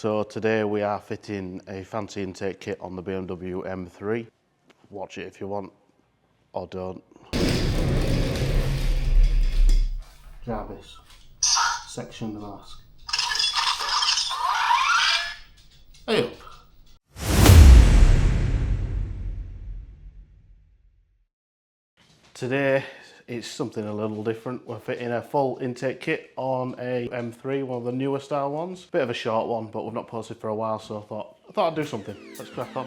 So today we are fitting a fancy intake kit on the BMW M3. Watch it if you want, or don't. Jarvis, section the mask. Hey up. Today it's something a little different. We're fitting a full intake kit on a M3, one of the newer style ones. Bit of a short one, but we've not posted for a while, so I thought I'd do something. Let's crack on.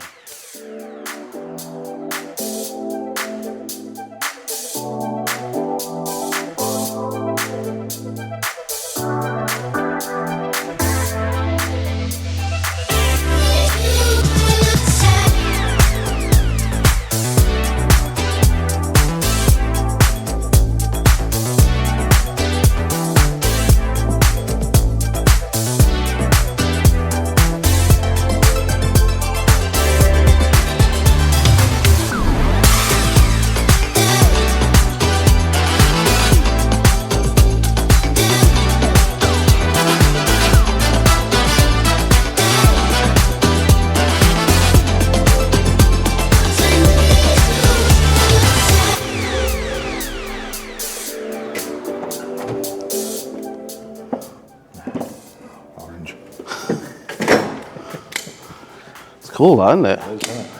Cool, that, isn't it? It is, isn't it?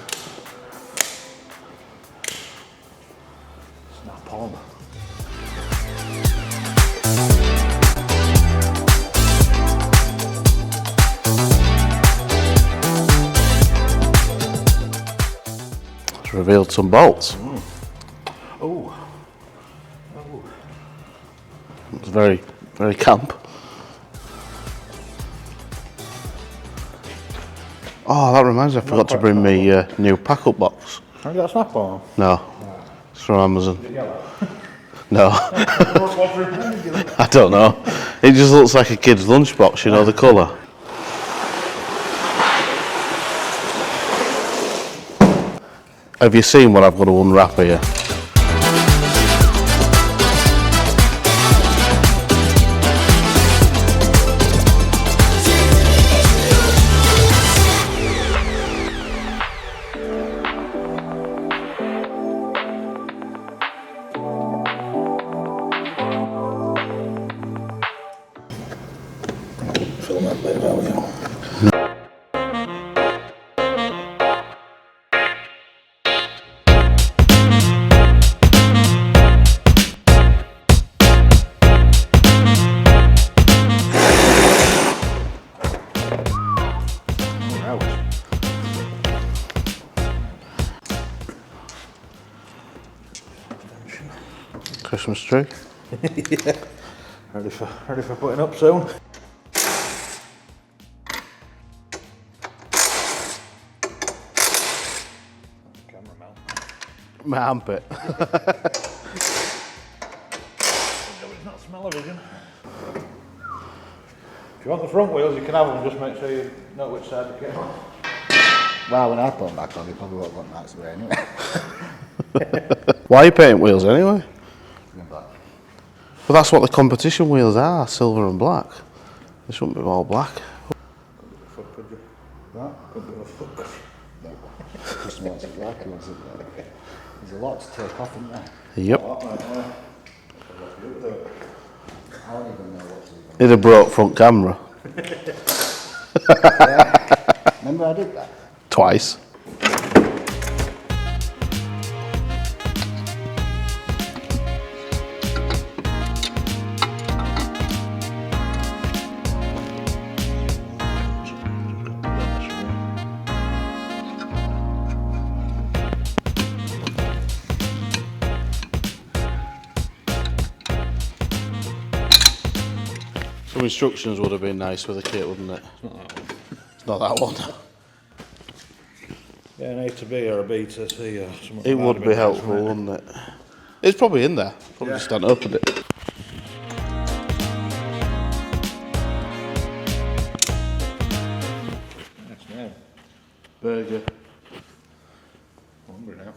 Snap on. It's revealed some bolts. Oh. It's very, very camp. Oh, that reminds me, I forgot to bring me new pack-up box. Have you got a snap on? No, it's from Amazon. Is it yellow? No, I don't know. It just looks like a kid's lunchbox, you know, the colour. Have you seen what I've got to unwrap here? Film that bit, there we go. Christmas tree. Yeah. Ready for putting up soon. Camera mount. My armpit. It's not smell-o-vision. If you want the front wheels, you can have them. Just make sure you know which side to get on. Well, when I put them back on, they probably won't look nice away anyway. Why are you painting wheels anyway? Green black. But that's what the competition wheels are, silver and black. They shouldn't be all black. Foot, could you? What? Could be a foot. No. Just wants it black, he wants it black. There's a lot to take off, isn't there? Yep. I don't even know what to do. It's a broke front camera. Yeah. Remember I did that? Twice. Some instructions would have been nice with the kit, wouldn't it? It's not that one. Yeah, an A to B or a B to C or something. It would be helpful, wouldn't it? It's probably in there. Probably just haven't opened it. Next name. Burger. I'm hungry now.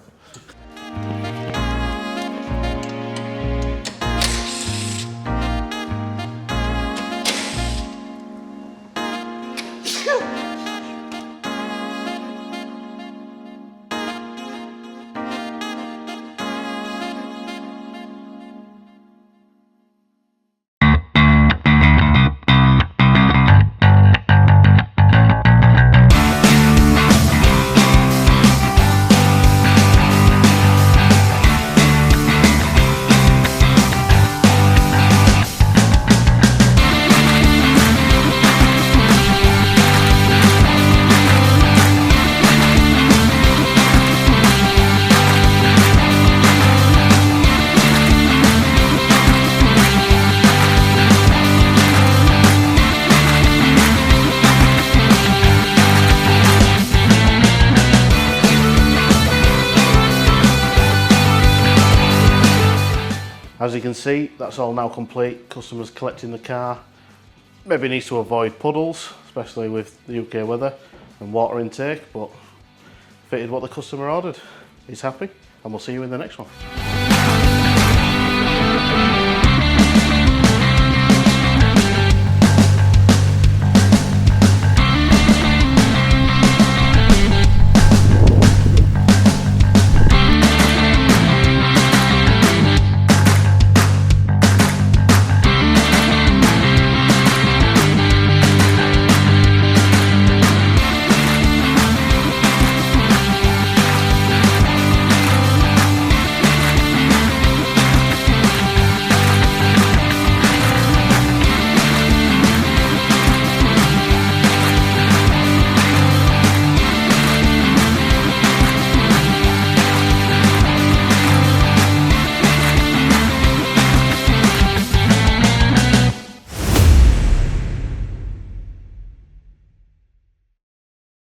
you can see, that's all now complete. Customers collecting the car. Maybe needs to avoid puddles, especially with the UK weather and water intake, but fitted what the customer ordered. He's happy, and we'll see you in the next one.